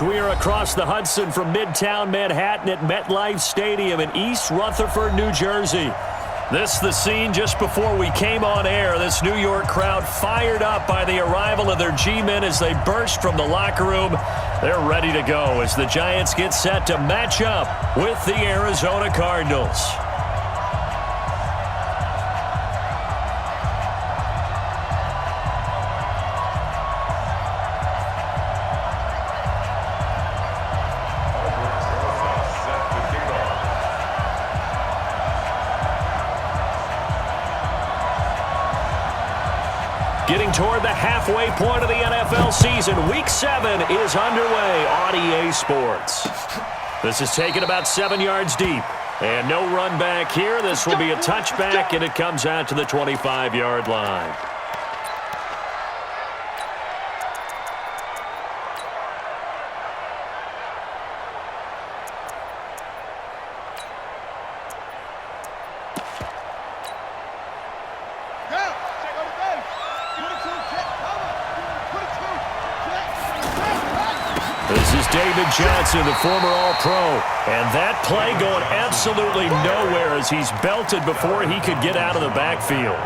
We are across the Hudson from Midtown Manhattan at MetLife Stadium in East Rutherford, New Jersey. This the scene just before we came on air. This New York crowd fired up by the arrival of their G-men as they burst from the locker room. They're ready to go as the Giants get set to match up with the Arizona Cardinals. Getting toward the halfway point of the NFL season, Week 7 is underway on EA Sports. This is taken about 7 yards deep. And no run back here. This will be a touchback, and it comes out to the 25-yard line. This is David Johnson, the former All-Pro, and that play going absolutely nowhere as he's belted before he could get out of the backfield.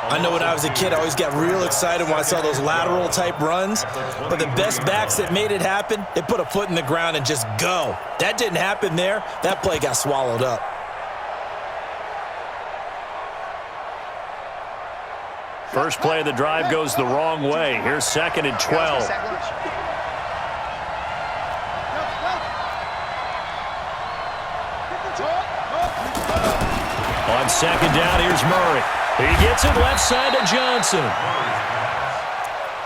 I know when I was a kid, I always got real excited when I saw those lateral-type runs, but the best backs that made it happen, they put a foot in the ground and just go. That didn't happen there. That play got swallowed up. First play of the drive goes the wrong way. Here's 2nd and 12. On 2nd down, here's Murray. He gets it left side to Johnson.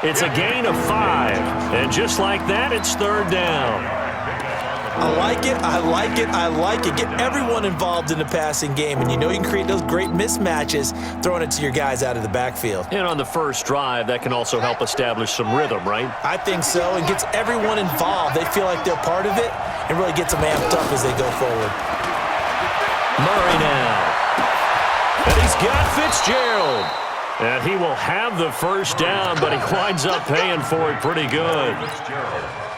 It's a gain of 5. And just like that, it's 3rd down. I like it, I like it, I like it. Get everyone involved in the passing game, and you know you can create those great mismatches throwing it to your guys out of the backfield. And on the first drive, that can also help establish some rhythm, right? I think so, and gets everyone involved. They feel like they're part of it, and really gets them amped up as they go forward. Murray now. And he's got Fitzgerald. And he will have the first down, but he winds up paying for it pretty good.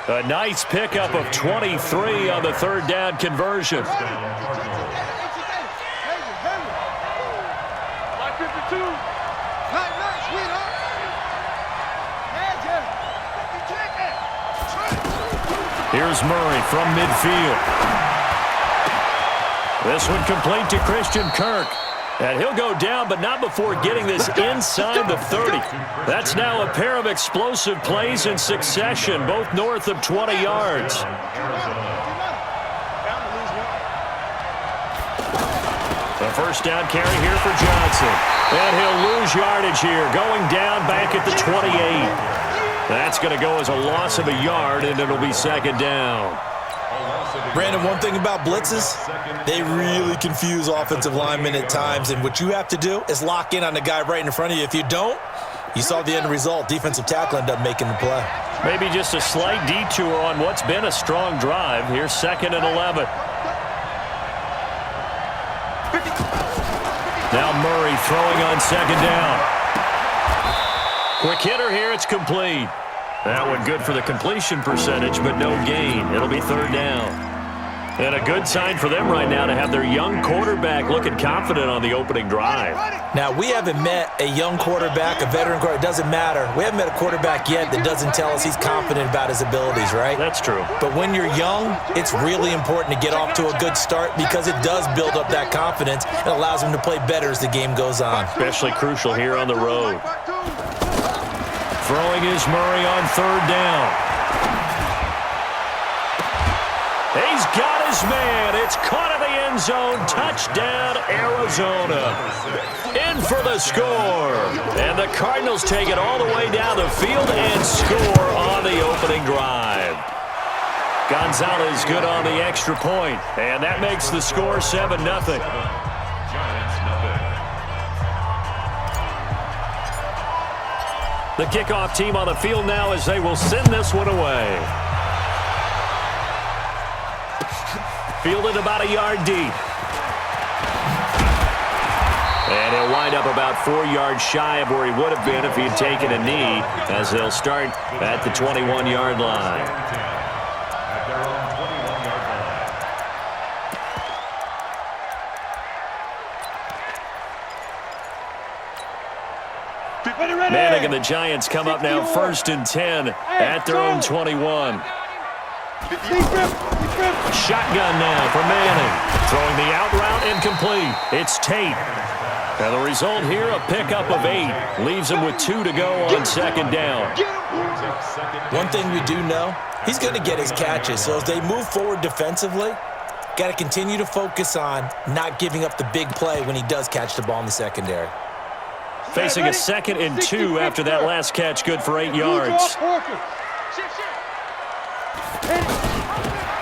A nice pickup of 23 on the 3rd down conversion. Here's Murray from midfield. This one complete to Christian Kirk. And he'll go down, but not before getting this inside the 30. That's now a pair of explosive plays in succession, both north of 20 yards. The first down carry here for Johnson. And he'll lose yardage here, going down back at the 28. That's going to go as a loss of a yard, and it'll be 2nd down. Brandon, one thing about blitzes, they really confuse offensive linemen at times, and what you have to do is lock in on the guy right in front of you. If you don't, you saw the end result. Defensive tackle ended up making the play. Maybe just a slight detour on what's been a strong drive. Here's 2nd and 11. Now Murray throwing on 2nd down. Quick hitter here, it's complete. That one good for the completion percentage, but no gain. It'll be 3rd down. And a good sign for them right now to have their young quarterback looking confident on the opening drive. Now, we haven't met a young quarterback, a veteran quarterback. It doesn't matter. We haven't met a quarterback yet that doesn't tell us he's confident about his abilities, right? That's true. But when you're young, it's really important to get off to a good start because it does build up that confidence and allows him to play better as the game goes on. Especially crucial here on the road. Throwing is Murray on 3rd down. He's got his man. It's caught in the end zone. Touchdown, Arizona. In for the score. And the Cardinals take it all the way down the field and score on the opening drive. Gonzalez good on the extra point. And that makes the score 7-0. The kickoff team on the field now as they will send this one away. Fielded about a yard deep. And he'll wind up about 4 yards shy of where he would have been if he had taken a knee, as they'll start at the 21-yard line. and the Giants come up now 1st and 10 at their own 21. Shotgun now for Manning. Throwing the out route incomplete. It's Tate. And the result here, a pickup of 8. Leaves him with 2 to go on 2nd down. One thing we do know, he's going to get his catches. So as they move forward defensively, got to continue to focus on not giving up the big play when he does catch the ball in the secondary. Facing a 2nd and 2 after that last catch, good for 8 yards.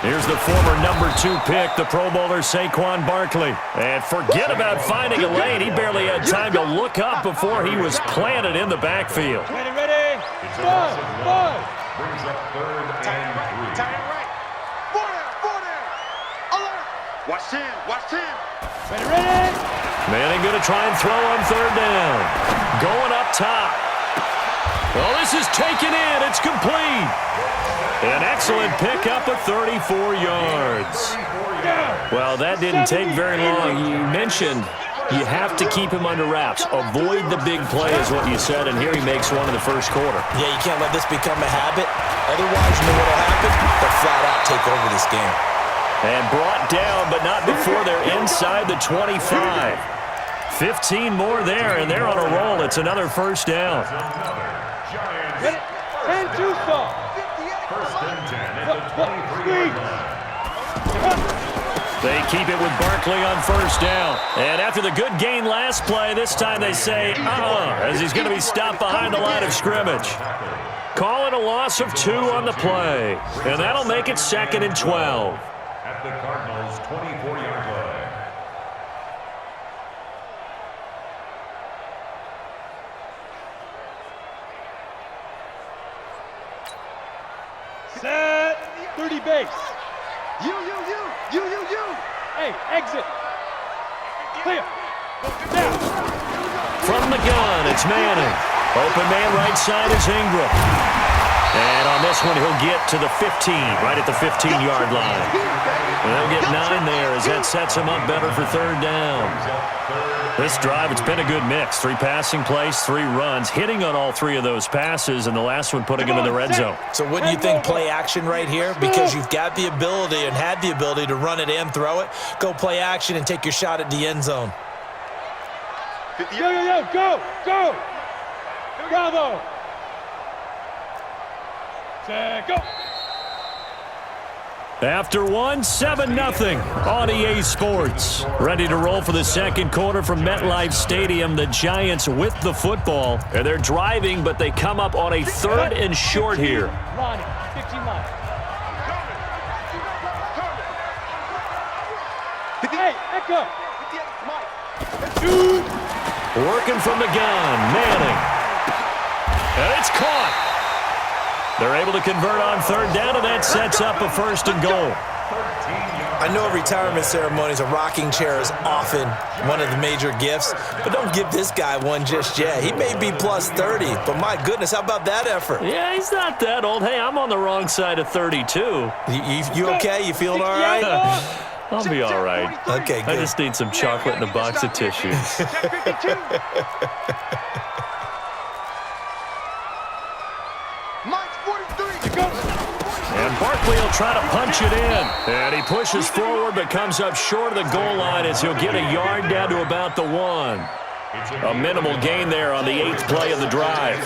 Here's the former number 2 pick, the Pro Bowler Saquon Barkley. And forget about finding a lane. He barely had time to look up before he was planted in the backfield. Ready. Five. Brings up 3rd and 3. Tie it right. 4 down. Alert. Watch 10. Ready. Manning going to try and throw on 3rd down. Going up top. Well, this is taken in. It's complete. An excellent pickup of 34 yards. Well, that didn't take very long. You mentioned you have to keep him under wraps. Avoid the big play is what you said, and here he makes one in the 1st quarter. Yeah, you can't let this become a habit. Otherwise, you know what will happen? They'll flat out take over this game. And brought down, but not before they're inside the 25. 15 more there, and they're on a roll. It's another 1st down. 10-2 stop. 1st and 10 at the 23. They keep it with Barkley on 1st down. And after the good gain last play, this time they say, as he's going to be stopped behind the line of scrimmage. Call it a loss of 2 on the play. And that'll make it 2nd and 12. At the Cardinals' 24-yard line. Set. 30 base. You. Hey, exit. Clear. Down. From the gun, it's Manning. Open man right side is Ingram. And on this one, he'll get to the 15, right at the 15-yard line. And they'll get 9 there as that sets him up better for 3rd down. This drive, it's been a good mix. 3 passing plays, 3 runs, hitting on all 3 of those passes, and the last one putting him in the red zone. So wouldn't you think play action right here? Because you've got the ability and had the ability to run it and throw it. Go play action and take your shot at the end zone. Go. Bravo. Set, go. After one, 7-0 on EA Sports. Ready to roll for the 2nd quarter from MetLife Stadium. The Giants with the football. And they're driving, but they come up on a 3rd and short here. 15 line. Hey, echo. Working from the gun, Manning. And it's caught. They're able to convert on 3rd down, and that sets up a 1st and goal. I know a retirement ceremonies, a rocking chair is often one of the major gifts, but don't give this guy one just yet. He may be plus 30, but my goodness, how about that effort? Yeah, he's not that old. Hey, I'm on the wrong side of 32. You okay? You feeling all right? I'll be all right. Okay, good. I just need some chocolate and a box of tissues. And Barkley will try to punch it in. And he pushes forward but comes up short of the goal line as he'll get a yard down to about the 1. A minimal gain there on the 8th play of the drive.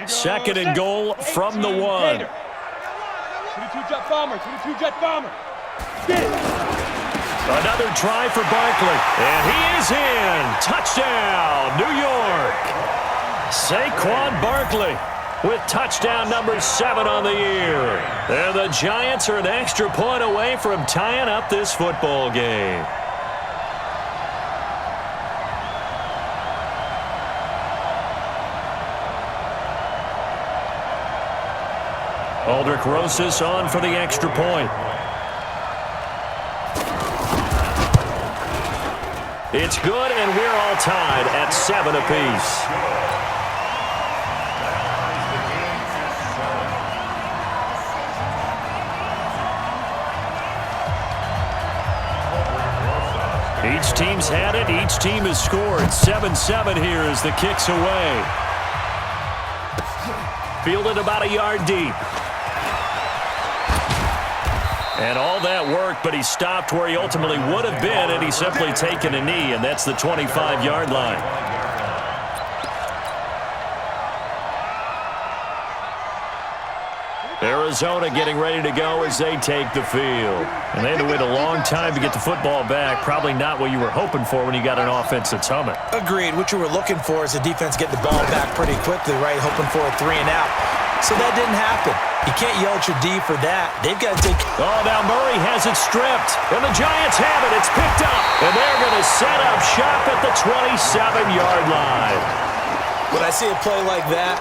Second and goal from the 1. 22 jet bomber. Get it. Another try for Barkley. And he is in. Touchdown, New York. Saquon Barkley with touchdown number 7 on the year. And the Giants are an extra point away from tying up this football game. Aldrich Rosas on for the extra point. It's good, and we're all tied at 7 apiece. Each team's had it. Each team has scored. 7-7 here as the kick's away. Fielded about a yard deep. And all that work, but he stopped where he ultimately would have been, and he's simply taken a knee, and that's the 25-yard line. Arizona getting ready to go as they take the field. And they had to wait a long time to get the football back. Probably not what you were hoping for when you got an offense that's humming. Agreed. What you were looking for is the defense get the ball back pretty quickly, right? Hoping for a 3 and out. So that didn't happen. You can't yell at your D for that. They've got to take... Oh, now Murray has it stripped. And the Giants have it. It's picked up. And they're going to set up shop at the 27-yard line. When I see a play like that,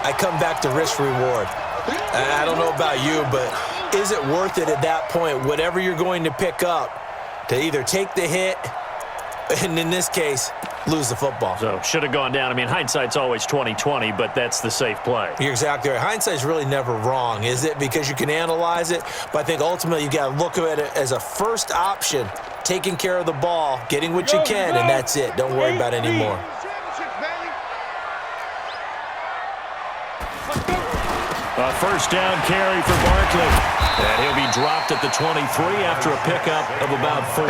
I come back to risk-reward. I don't know about you, but is it worth it at that point, whatever you're going to pick up, to either take the hit and, in this case, lose the football? So, should have gone down. I mean, hindsight's always 20/20, but that's the safe play. You're exactly right. Hindsight's really never wrong, is it? Because you can analyze it, but I think ultimately you got to look at it as a first option, taking care of the ball, getting what you can, and that's it. Don't worry about it anymore. A first down carry for Barkley. And he'll be dropped at the 23 after a pickup of about 4.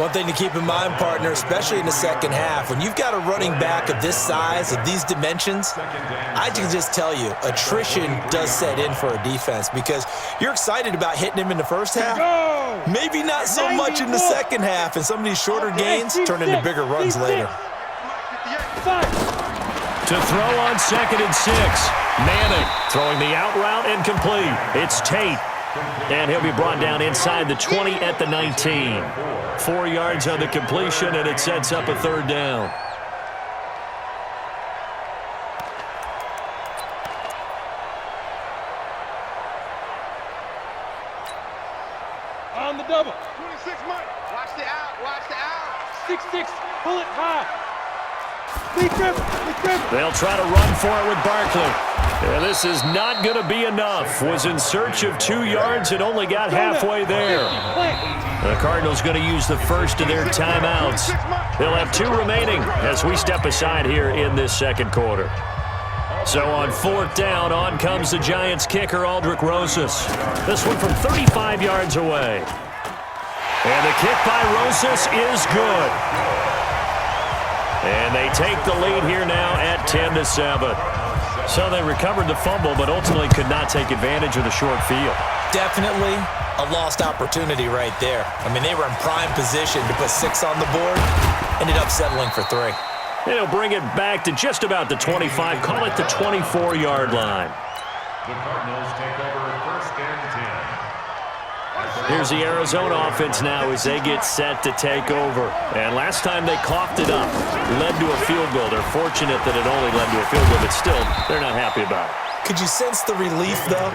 One thing to keep in mind, partner, especially in the second half, when you've got a running back of this size, of these dimensions, I can just tell you, attrition does set in for a defense because you're excited about hitting him in the first half. Maybe not so much in the second half, and some of these shorter gains turn into bigger runs later. To throw on 2nd and 6. Manning throwing the out route incomplete. It's Tate. And he'll be brought down inside the 20 at the 19. 4 yards on the completion, and it sets up a 3rd down. On the double. 26 Mike. Watch the out. Watch the out. 6-6. Pull it high. They'll try to run for it with Barkley. And this is not going to be enough. Was in search of 2 yards and only got halfway there. The Cardinals going to use the first of their timeouts. They'll have 2 remaining as we step aside here in this second quarter. So on 4th down, on comes the Giants kicker, Aldrick Rosas. This one from 35 yards away. And the kick by Rosas is good. And they take the lead here now at 10-7. So they recovered the fumble, but ultimately could not take advantage of the short field. Definitely a lost opportunity right there. I mean, they were in prime position to put 6 on the board. Ended up settling for 3. And he'll bring it back to just about the 25. Call it the 24-yard line. The Cardinals take over 1st and 10. Here's the Arizona offense now as they get set to take over. And last time they coughed it up, led to a field goal. They're fortunate that it only led to a field goal, but still, they're not happy about it. Could you sense the relief, though,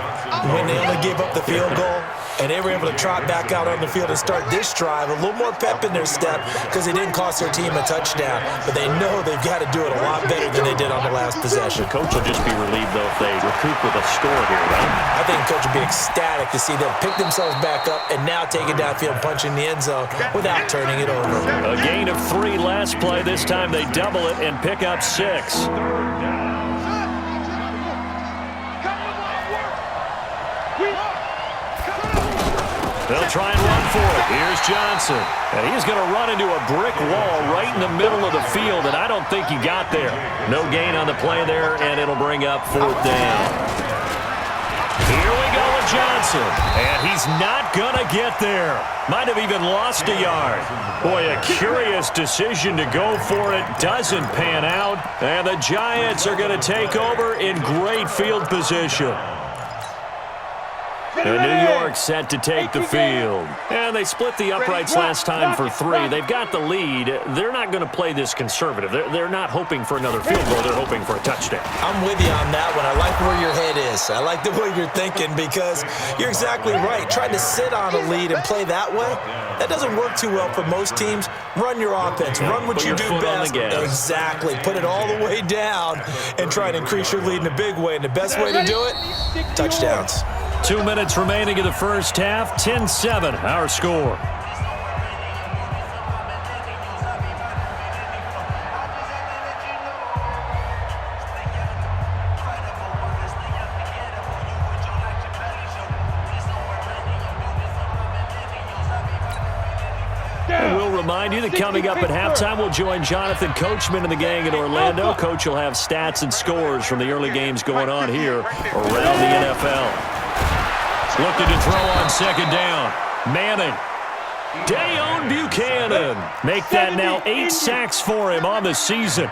when they only gave up the field goal and they were able to trot back out on the field and start this drive? A little more pep in their step because they didn't cost their team a touchdown, but they know they've got to do it a lot better than they did on the last possession. The coach will just be relieved, though, if they recoup with a score here, right? I think the coach would be ecstatic to see them pick themselves back up and now take it downfield, punching the end zone without turning it over. A gain of 3 last play. This time they double it and pick up 6. They'll try and run for it. Here's Johnson. And he's going to run into a brick wall right in the middle of the field, and I don't think he got there. No gain on the play there, and it'll bring up 4th down. Here we go with Johnson. And he's not going to get there. Might have even lost a yard. Boy, a curious decision to go for it. Doesn't pan out. And the Giants are going to take over in great field position. And New York set to take the field. And they split the uprights last time for 3. They've got the lead. They're not going to play this conservative. They're not hoping for another field goal. They're hoping for a touchdown. I'm with you on that one. I like where your head is. I like the way you're thinking because you're exactly right. Trying to sit on a lead and play that way, that doesn't work too well for most teams. Run your offense. Run what you do best. Exactly. Put it all the way down and try and increase your lead in a big way. And the best way to do it, touchdowns. 2 minutes remaining in the first half. 10-7, our score. We'll remind you that coming up at halftime, we'll join Jonathan Coachman and the gang in Orlando. Coach will have stats and scores from the early games going on here around the NFL. Looking to throw on second down. Manning. Dayon Buchanan. Make that now 8 sacks for him on the season.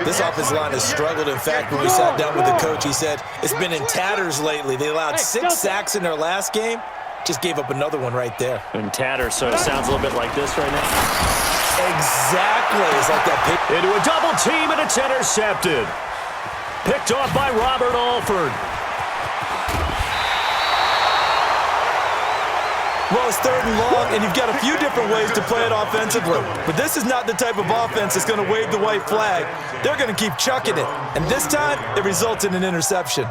This offensive line has struggled. In fact, when we sat down with the coach, he said it's been in tatters lately. They allowed 6 sacks in their last game. Just gave up another one right there. In tatters, so it sounds a little bit like this right now. Exactly. It's like that pick. Into a double team, and it's intercepted. Picked off by Robert Alford. Well, it's 3rd and long, and you've got a few different ways to play it offensively. But this is not the type of offense that's going to wave the white flag. They're going to keep chucking it. And this time, it results in an interception.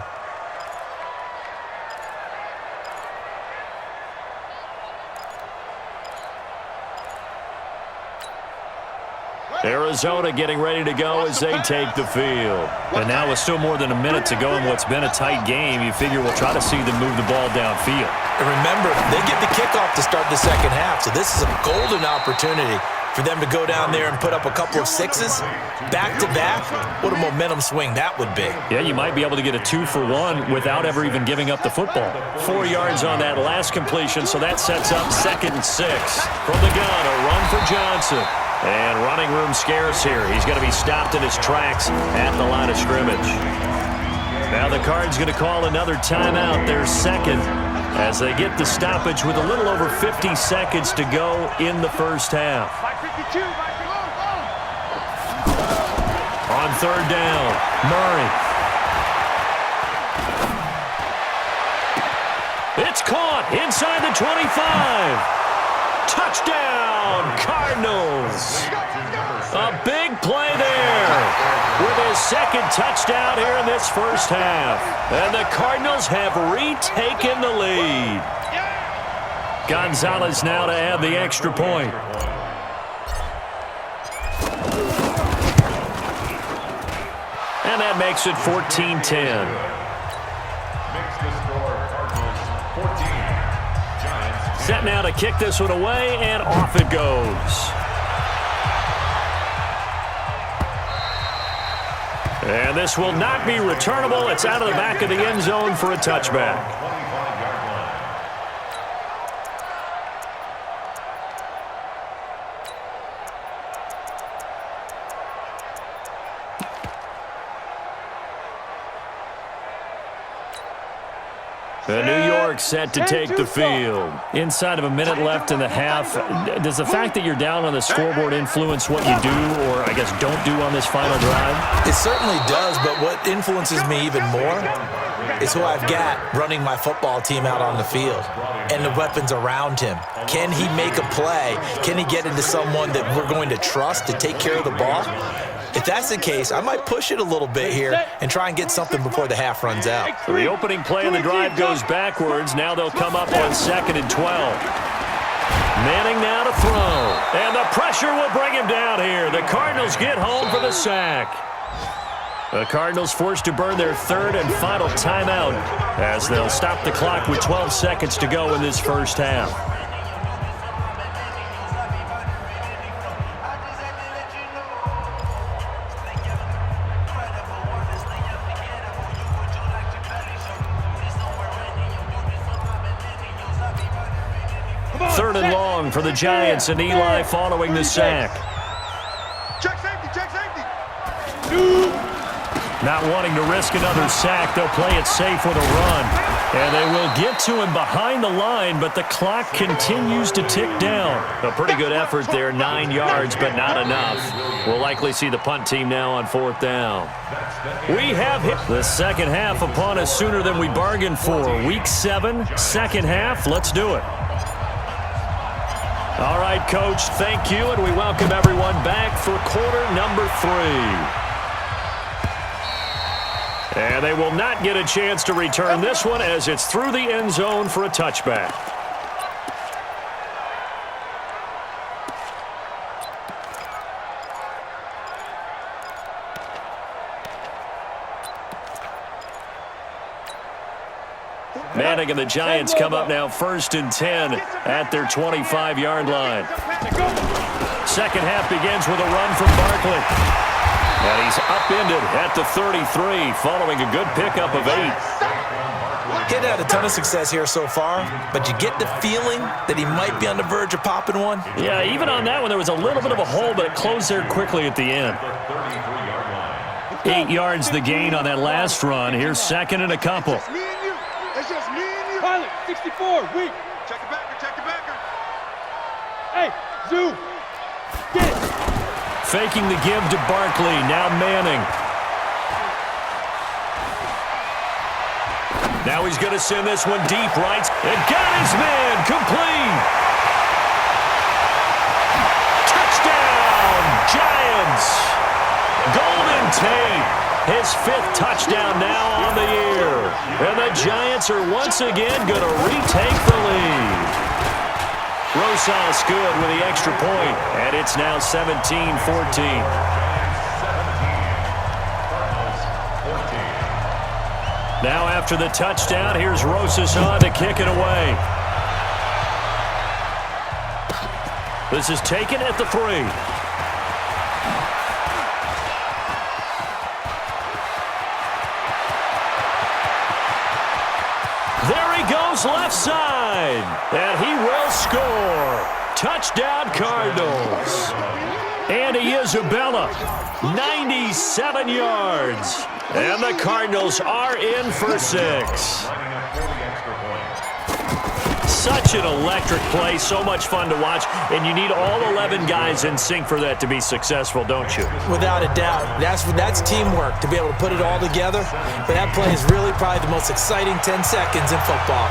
Arizona getting ready to go as they take the field. And now with still more than a minute to go in what's been a tight game, you figure we'll try to see them move the ball downfield. And remember, they get the kickoff to start the second half, so this is a golden opportunity for them to go down there and put up a couple of 6s back-to-back. What a momentum swing that would be. Yeah, you might be able to get a 2-for-1 without ever even giving up the football. 4 yards on that last completion, so that sets up 2nd and 6. From the gun, a run for Johnson. And running room scarce here. He's going to be stopped in his tracks at the line of scrimmage. Now the Cards going to call another timeout, their 2nd, as they get the stoppage with a little over 50 seconds to go in the first half. On 3rd down, Murray. It's caught inside the 25. Touchdown, Cardinals. A big play there with his 2nd touchdown here in this first half. And the Cardinals have retaken the lead. Gonzalez now to add the extra point. And that makes it 14-10. Set now to kick this one away, and off it goes. And this will not be returnable. It's out of the back of the end zone for a touchback. The New York set to take the field. Inside of a minute left in the half. Does the fact that you're down on the scoreboard influence what you do or, I guess, don't do on this final drive? It certainly does, but what influences me even more is who I've got running my football team out on the field and the weapons around him. Can he make a play? Can he get into someone that we're going to trust to take care of the ball? If that's the case, I might push it a little bit here and try and get something before the half runs out. So the opening play of the drive goes backwards. Now they'll come up on 2nd and 12. Manning now to throw. And the pressure will bring him down here. The Cardinals get home for the sack. The Cardinals forced to burn their 3rd and final timeout as they'll stop the clock with 12 seconds to go in this first half. Third and long for the Giants and Eli following the sack. Check safety, check safety. Not wanting to risk another sack, they'll play it safe with a run. And they will get to him behind the line, but the clock continues to tick down. A pretty good effort there, 9 yards, but not enough. We'll likely see the punt team now on 4th down. We have hit the second half upon us sooner than we bargained for. Week 7, second half, let's do it. All right, Coach, thank you, and we welcome everyone back for quarter number 3. And they will not get a chance to return this one as it's through the end zone for a touchback. Manning and the Giants come up now 1st and 10 at their 25-yard line. second half begins with a run from Barkley. And he's upended at the 33 following a good pickup of 8. He'd had a ton of success here so far, but you get the feeling that he might be on the verge of popping one. Yeah, even on that one, there was a little bit of a hole, but it closed there quickly at the end. 8 yards the gain on that last run. Here's second and a couple. It's me and you. It's just me and you. Pilot, 64, weak. Check it backer, check it backer. Hey, Zoo. Get it. Faking the give to Barkley. Now Manning. Now he's going to send this one deep right. And got his man. Complete. Touchdown, Giants. Golden Tate. His 5th touchdown now on the year. And the Giants are once again going to retake the lead. Rosas good with the extra point. And it's now 17-14. Now after the touchdown, here's Rosas on to kick it away. This is taken at the 3. There he goes left side. And he will score. Touchdown Cardinals. Andy Isabella, 97 yards. And the Cardinals are in for 6. Such an electric play, so much fun to watch, and you need all 11 guys in sync for that to be successful, don't you? Without a doubt. That's teamwork, to be able to put it all together. But that play is really probably the most exciting 10 seconds in football.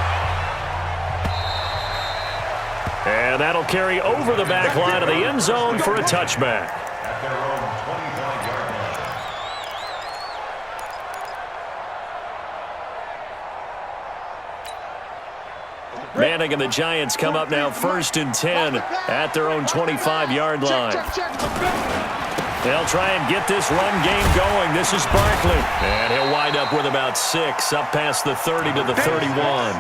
And that'll carry over the back line of the end zone for a touchback. Manning and the Giants come up now 1st and 10 at their own 25-yard line. They'll try and get this run game going. This is Barkley. And he'll wind up with about 6 up past the 30 to the 31.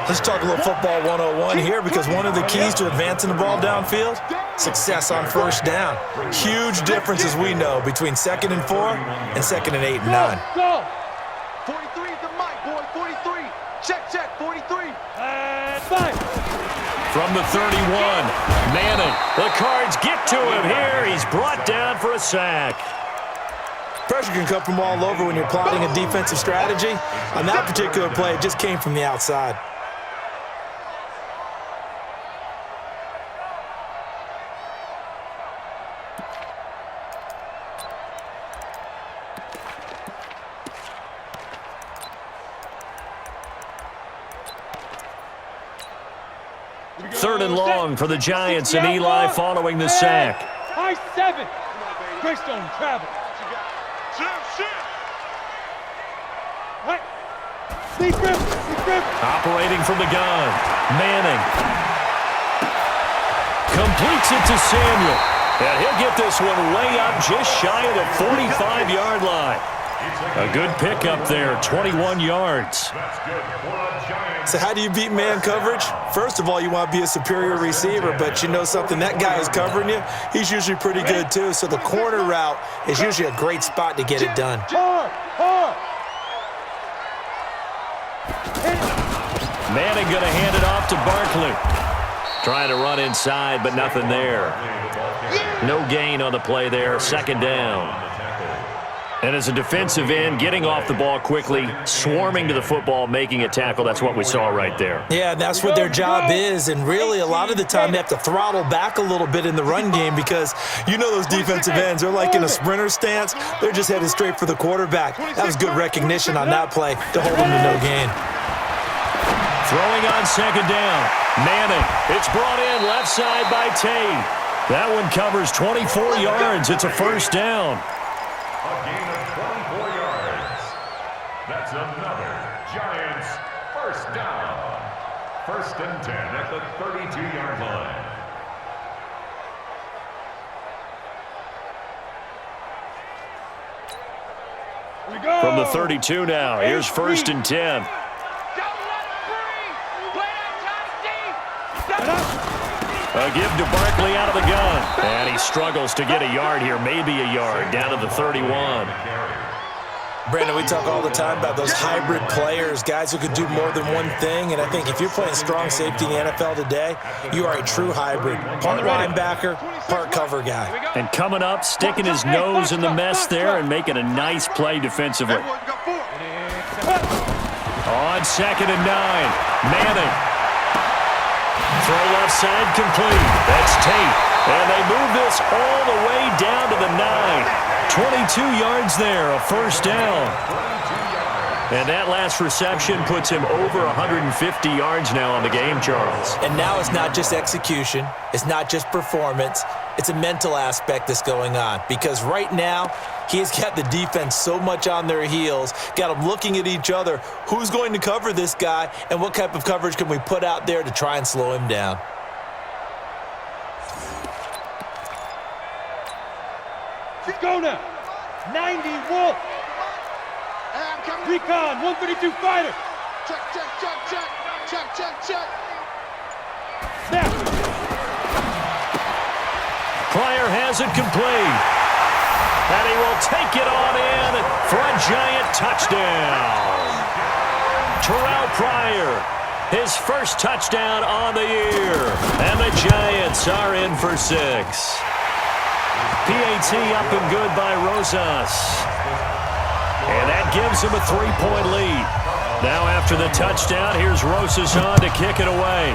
Let's talk a little football 101 here, because one of the keys to advancing the ball downfield, success on first down. Huge difference, as we know, between 2nd and 4 and 2nd and 8 and 9. Go. 43 is the mic, boy. 43. Check, 43. And 5. From the 31, Manning. The Cards get to him here. He's brought down for a sack. Pressure can come from all over when you're plotting a defensive strategy. On that particular play, it just came from the outside. Third and long for the Giants, and Eli following the sack. High 7. Greystone travel. Right. Steve Griffin. Operating from the gun. Manning. Completes it to Samuel. And he'll get this one way up just shy of the 45-yard line. A good pickup there, 21 yards. So how do you beat man coverage? First of all, you want to be a superior receiver, but you know something, that guy is covering you. He's usually pretty good too, so the corner route is usually a great spot to get it done. Hard. Manning going to hand it off to Barkley. Trying to run inside, but nothing there. No gain on the play there, 2nd down. And as a defensive end, getting off the ball quickly, swarming to the football, making a tackle, that's what we saw right there. Yeah, that's what their job is, and really a lot of the time they have to throttle back a little bit in the run game, because you know those defensive ends, they're like in a sprinter stance. They're just headed straight for the quarterback. That was good recognition on that play to hold them to no gain. Throwing on 2nd down. Manning. It's brought in left side by Tate. That one covers 24 yards. It's a 1st down. A gain of 24 yards. That's another Giants 1st down. 1st and 10 at the 32-yard line. From the 32 now, here's 1st and 10. A give to Barkley out of the gun. And he struggles to get a yard here, maybe a yard, down to the 31. Brandon, we talk all the time about those hybrid players, guys who could do more than one thing. And I think if you're playing strong safety in the NFL today, you are a true hybrid. Part linebacker, part cover guy. And coming up, sticking his nose in the mess there and making a nice play defensively. On 2nd and 9, Manning. Throw left side complete. That's Tate. And they move this all the way down to the 9. 22 yards there, a first down. And that last reception puts him over 150 yards now on the game, Charles. And now it's not just execution. It's not just performance. It's a mental aspect that's going on. Because right now, he has got the defense so much on their heels, got them looking at each other. Who's going to cover this guy, and what type of coverage can we put out there to try and slow him down? Go now. 91. Recon, 132 fighter. Check, check, check, check. Check, check, check. Snap. Pryor has it complete. And he will take it on in for a giant touchdown. Terrell Pryor, his first touchdown on the year. And the Giants are in for 6. PAT up and good by Rosas. And that gives him a 3-point lead. Now after the touchdown, here's Rosas on to kick it away.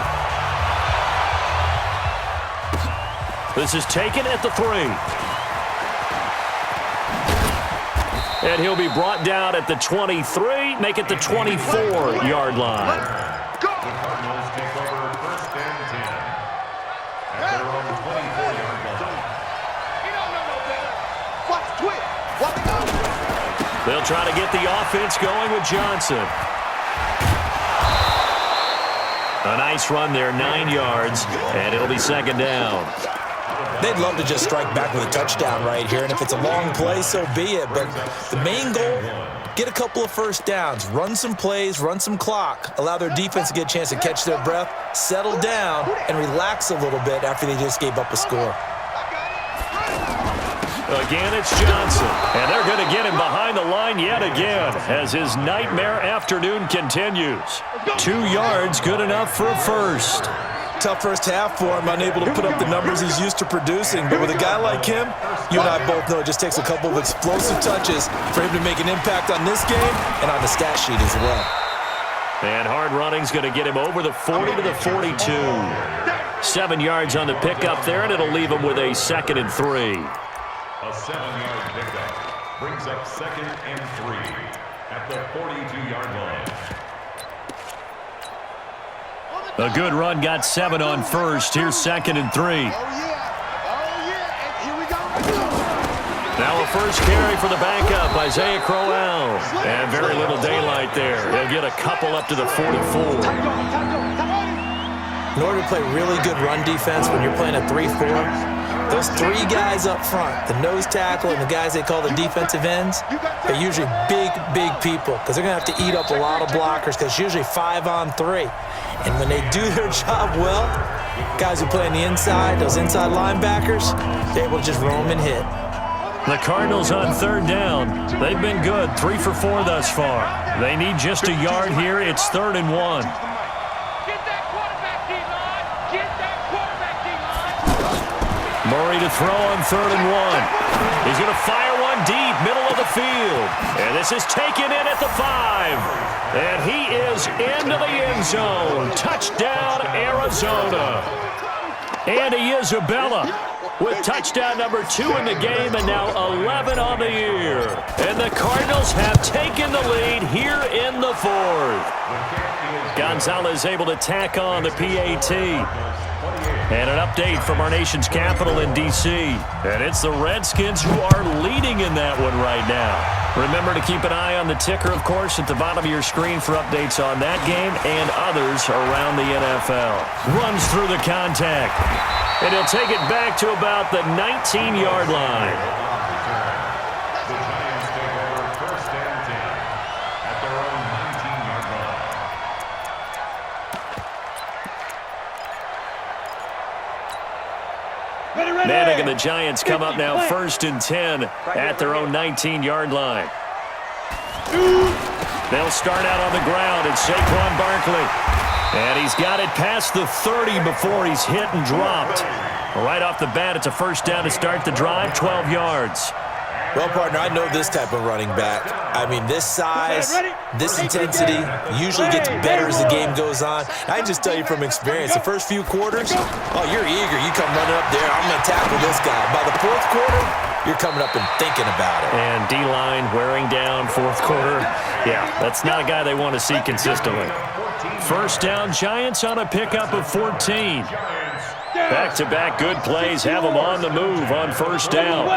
This is taken at the 3. And he'll be brought down at the 23, make it the 24-yard line. The Cardinals take over 1st and 10 at their own 24-yard line. Watch twit. Watch go. They'll try to get the offense going with Johnson. A nice run there, 9 yards, and it'll be 2nd down. They'd love to just strike back with a touchdown right here, and if it's a long play, so be it. But the main goal, get a couple of first downs, run some plays, run some clock, allow their defense to get a chance to catch their breath, settle down, and relax a little bit after they just gave up a score. Again, it's Johnson, and they're going to get him behind the line yet again as his nightmare afternoon continues. 2 yards, good enough for a first. Tough first half for him, unable to put up the numbers he's used to producing. But with a guy like him, you and I both know it just takes a couple of explosive touches for him to make an impact on this game and on the stat sheet as well. And hard running's going to get him over the 40 to the 42. 7 yards on the pickup there, and it'll leave him with a 2nd and 3. A 7-yard pickup brings up 2nd and 3 at the 42-yard line. A good run got 7 on first. Here's 2nd and 3. Oh, yeah. And here we go. Now a first carry for the backup, Isaiah Crowell. And very little daylight there. He'll get a couple up to the 44. In order to play really good run defense when you're playing a 3-4, those 3 guys up front, the nose tackle and the guys they call the defensive ends, they're usually big, big people because they're going to have to eat up a lot of blockers because it's usually 5 on 3. And when they do their job well, guys who play on the inside, those inside linebackers, they're able to just roam and hit. The Cardinals on 3rd down. They've been good, 3 for 4 thus far. They need just a yard here. It's 3rd and 1. Murray to throw on 3rd and 1. He's going to fire one deep, middle of the field. And this is taken in at the 5. And he is into the end zone. Touchdown, Arizona. Andy Isabella with touchdown number 2 in the game and now 11 on the year. And the Cardinals have taken the lead here in the 4th. Gonzalez able to tack on the PAT. And an update from our nation's capital in D.C. And it's the Redskins who are leading in that one right now. Remember to keep an eye on the ticker, of course, at the bottom of your screen for updates on that game and others around the NFL. Runs through the contact. And he'll take it back to about the 19-yard line. The Giants take over 1st and 10 at their own 19-yard line. Manning and the Giants come up now 1st and 10 at their own 19-yard line. They'll start out on the ground. It's Saquon Barkley. And he's got it past the 30 before he's hit and dropped. Right off the bat, it's a first down to start the drive, 12 yards. Well, partner, I know this type of running back. I mean, this size, this intensity usually gets better as the game goes on. I just tell you from experience, the first few quarters, oh, you're eager. You come running up there, I'm going to tackle this guy. By the fourth quarter, you're coming up and thinking about it. And D-line wearing down fourth quarter. Yeah, that's not a guy they want to see consistently. First down, Giants on a pickup of 14. Back-to-back good plays have them on the move on first down.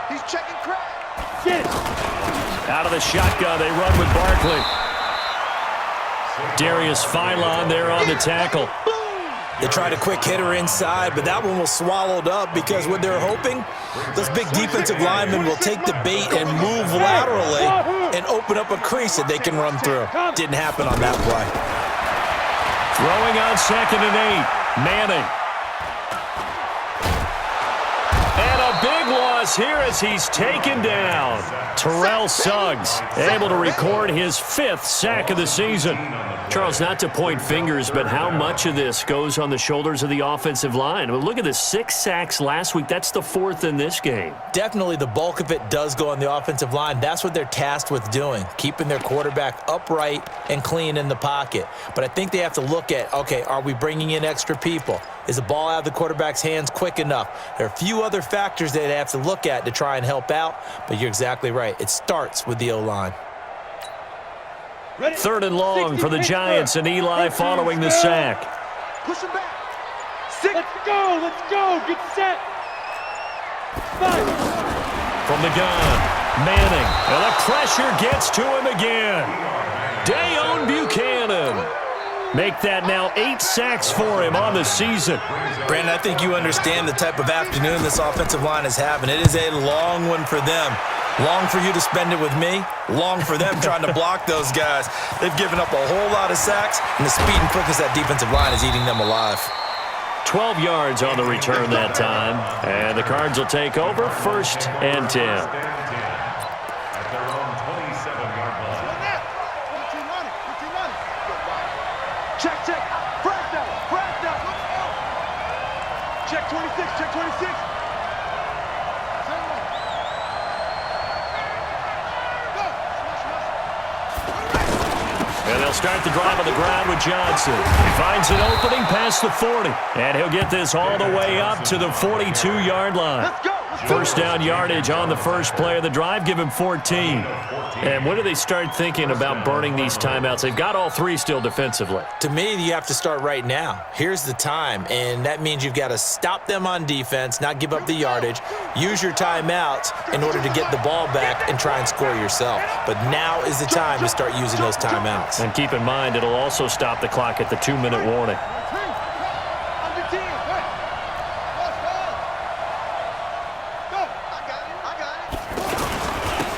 He's checking crack. Out of the shotgun, they run with Barkley. Darius Philon there on the tackle. They tried a quick hitter inside, but that one was swallowed up because what they're hoping, those big defensive linemen will take the bait and move laterally and open up a crease that they can run through. Didn't happen on that play. Throwing on 2nd and 8, Manning. And a big loss here as he's taken down. Terrell Suggs able to record his 5th sack of the season. Charles, not to point fingers, but how much of this goes on the shoulders of the offensive line? Well, look at the 6 sacks last week. That's the 4th in this game. Definitely the bulk of it does go on the offensive line. That's what they're tasked with doing, keeping their quarterback upright and clean in the pocket. But I think they have to look at, okay, are we bringing in extra people? Is the ball out of the quarterback's hands quick enough? There are a few other factors that they have to look at to try and help out, but you're exactly right. It starts with the O-line. 3rd and long for the Giants, and Eli following the sack. Push him back. Let's go, get set. 5. From the gun, Manning, and the pressure gets to him again. Dayon Buchanan. Make that now 8 sacks for him on the season. Brandon, I think you understand the type of afternoon this offensive line is having. It is a long one for them. Long for you to spend it with me. Long for them trying to block those guys. They've given up a whole lot of sacks, and the speed and quickness of that defensive line is eating them alive. 12 yards on the return that time. And the Cards will take over 1st and 10. At their own 27-yard line. Check. Frag down. Check 26. And they'll start the drive on the ground with Johnson. He finds an opening past the 40. And he'll get this all the way up to the 42-yard line. Let's go. First down yardage on the first play of the drive. Give him 14. And when do they start thinking about burning these timeouts? They've got all 3 still defensively. To me, you have to start right now. Here's the time, and that means you've got to stop them on defense, not give up the yardage, use your timeouts in order to get the ball back and try and score yourself. But now is the time to start using those timeouts. And keep in mind, it'll also stop the clock at the 2-minute warning.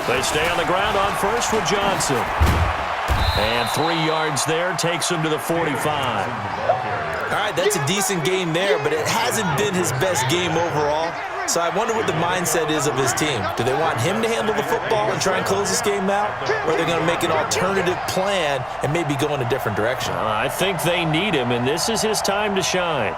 They stay on the ground on first with Johnson. And 3 yards there takes him to the 45. All right, that's a decent game there, but it hasn't been his best game overall. So I wonder what the mindset is of his team. Do they want him to handle the football and try and close this game out? Or are they going to make an alternative plan and maybe go in a different direction? I think they need him, and this is his time to shine.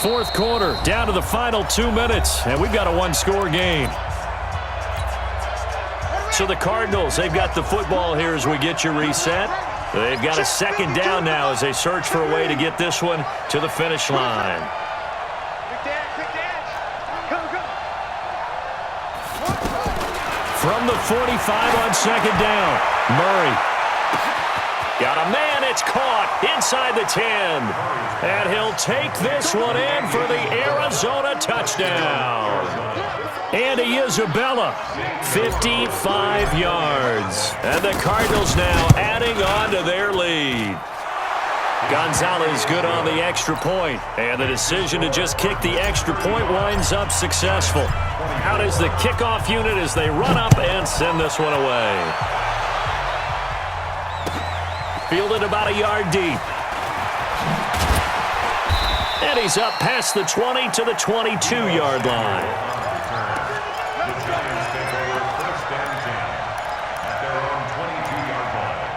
Fourth quarter, down to the final 2 minutes, and we've got a 1-score game. So the Cardinals, they've got the football here as we get you reset. They've got a 2nd down now as they search for a way to get this one to the finish line. From the 45 on 2nd down, Murray. Got a man, it's caught inside the 10. And he'll take this one in for the Arizona touchdown. Andy Isabella, 55 yards. And the Cardinals now adding on to their lead. Gonzalez good on the extra point. And the decision to just kick the extra point winds up successful. Out is the kickoff unit as they run up and send this one away. Fielded about a yard deep. And he's up past the 20 to the 22-yard line. The Giants take over first and 10 at their own 22-yard line.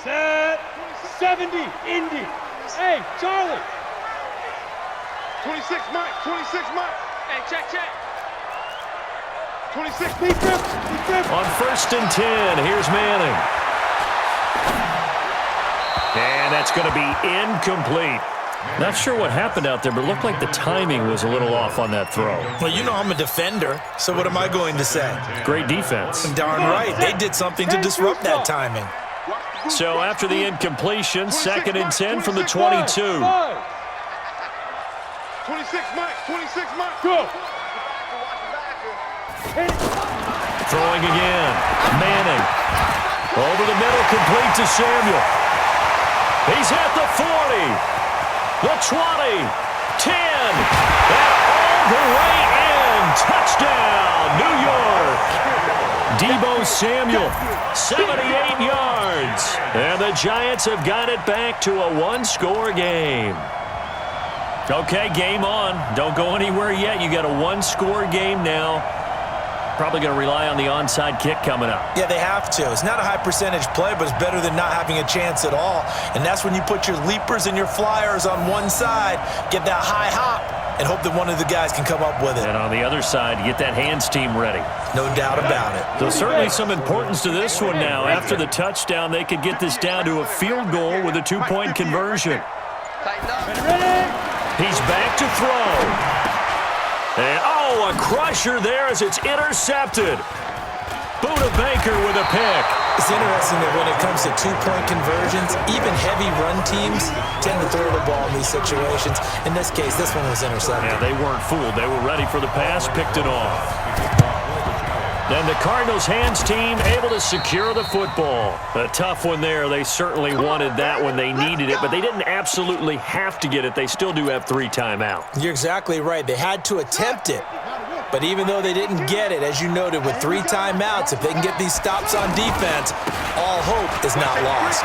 Set. 70. Indy. Hey, Charlie. 26 Mike, 26 Mike. Hey, check. 26 deep grip. On first and 10, here's Manning. And that's going to be incomplete. Not sure what happened out there, but it looked like the timing was a little off on that throw. Well, you know I'm a defender, so what am I going to say? Great defense. Darn right. They did something to disrupt that timing. So after the incompletion, second and 10 from the 22. 26 Mike, 26 Mike. Go. Throwing again. Manning. Over the middle, complete to Samuel. He's at the 40. The 20. 10. And all the way in. Touchdown, New York. Deebo Samuel, 78 yards. And the Giants have got it back to a one-score game. Okay, game on. Don't go anywhere yet. You got a one-score game now. Probably going to rely on the onside kick coming up. Yeah, they have to. It's not a high-percentage play, but it's better than not having a chance at all. And that's when you put your leapers and your flyers on one side, get that high hop, and hope that one of the guys can come up with it. And on the other side, get that hands team ready. No doubt about it. So certainly some importance to this one now. After the touchdown, they could get this down to a field goal with a two-point conversion. He's back to throw. And, a crusher there as it's intercepted. Buda Baker with a pick. It's interesting that when it comes to two-point conversions, even heavy run teams tend to throw the ball in these situations. In this case, this one was intercepted. Yeah, they weren't fooled. They were ready for the pass, picked it off. Then the Cardinals' hands team able to secure the football. A tough one there. They certainly wanted that when they needed it, but they didn't absolutely have to get it. They still do have 3 timeouts. You're exactly right. They had to attempt it. But even though they didn't get it, as you noted, with 3 timeouts, if they can get these stops on defense, all hope is not lost.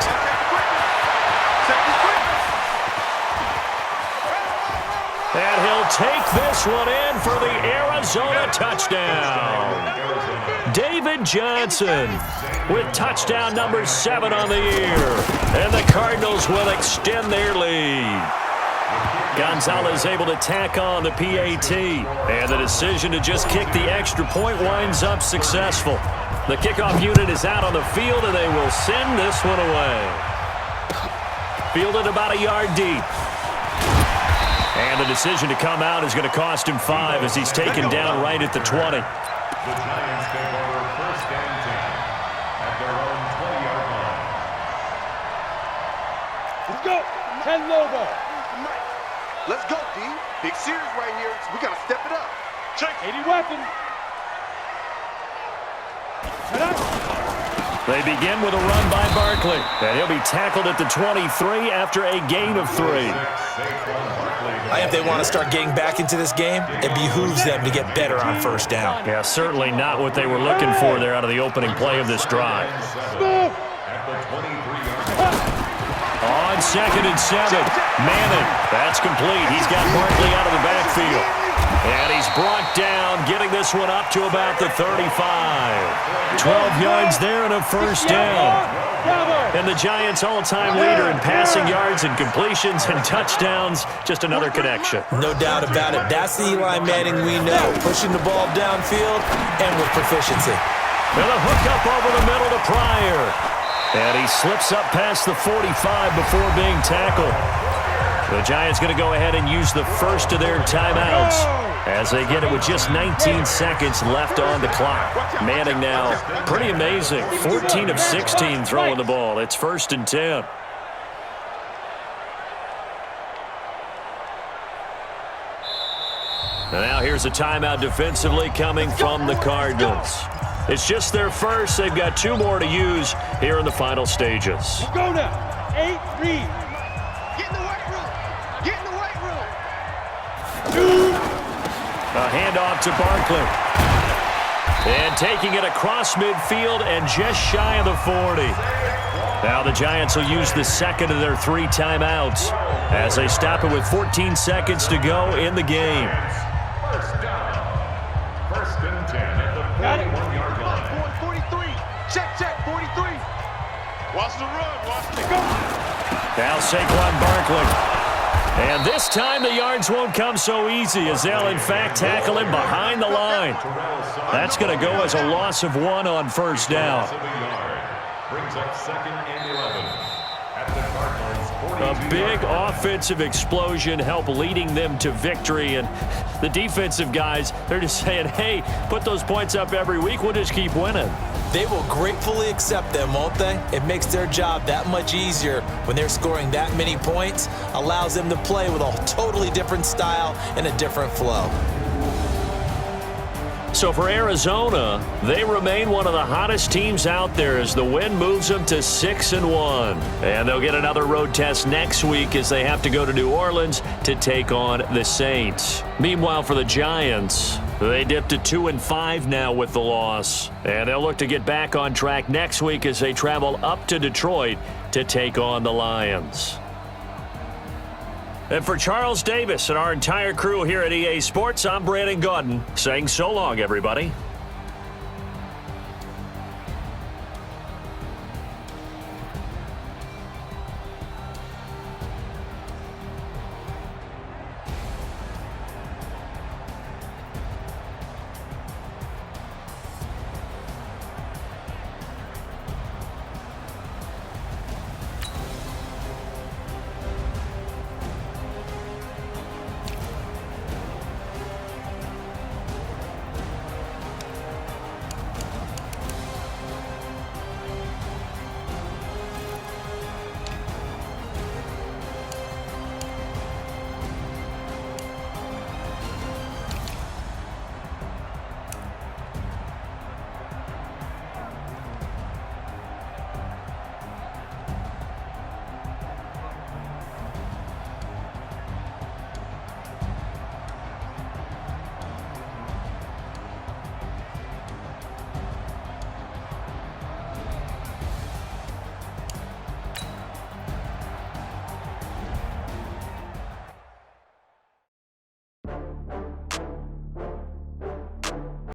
And he'll take this one in for the Arizona touchdown. David Johnson with touchdown number 7 on the year. And the Cardinals will extend their lead. Gonzalez able to tack on the PAT. And the decision to just kick the extra point winds up successful. The kickoff unit is out on the field, and they will send this one away. Fielded about a yard deep. And the decision to come out is going to cost him 5 as he's taken down right at the 20. The Giants take over first and 10 at their own 20-yard line. Let's go. 10 Lobo. Let's go, D. Big series right here. We got to step it up. Check. 80 weapon. They begin with a run by Barkley. And he'll be tackled at the 23 after a gain of 3. If they want to start getting back into this game, it behooves them to get better on first down. Yeah, certainly not what they were looking for there out of the opening play of this drive. On second and 7, Manning. That's complete. He's got Barkley out of the backfield. And he's brought down, getting this one up to about the 35. 12 yards there and a first down. And the Giants' all-time leader in passing yards and completions and touchdowns. Just another connection. No doubt about it. That's the Eli Manning we know. Pushing the ball downfield and with proficiency. And a hook up over the middle to Pryor. And he slips up past the 45 before being tackled. The Giants going to go ahead and use the first of their timeouts as they get it with just 19 seconds left on the clock. Manning now, pretty amazing, 14 of 16 throwing the ball. It's first and 10. And now here's a timeout defensively coming from the Cardinals. It's just their first. They've got 2 more to use here in the final stages. Go now. 8 read. Get in the weight room. Get in the weight room. A handoff to Barkley. And taking it across midfield and just shy of the 40. Now the Giants will use the second of their 3 timeouts as they stop it with 14 seconds to go in the game. First down. First and 10 at the 41-yard line. 43. Check, 43. Watch the run. Watch the go. Now Saquon Barkley. And this time the yards won't come so easy as they'll in fact tackle him behind the line. That's going to go as a loss of 1 on first down. Brings up 2nd and 11 at the Cardinals' 42. A big offensive explosion helped leading them to victory, and the defensive guys, they're just saying, hey, put those points up every week, we'll just keep winning. They will gratefully accept them, won't they? It makes their job that much easier when they're scoring that many points, allows them to play with a totally different style and a different flow. So for Arizona, they remain one of the hottest teams out there as the win moves them to 6-1. And they'll get another road test next week as they have to go to New Orleans to take on the Saints. Meanwhile, for the Giants, they dipped to 2-5 now with the loss. And they'll look to get back on track next week as they travel up to Detroit to take on the Lions. And for Charles Davis and our entire crew here at EA Sports, I'm Brandon Gaudin saying so long, everybody.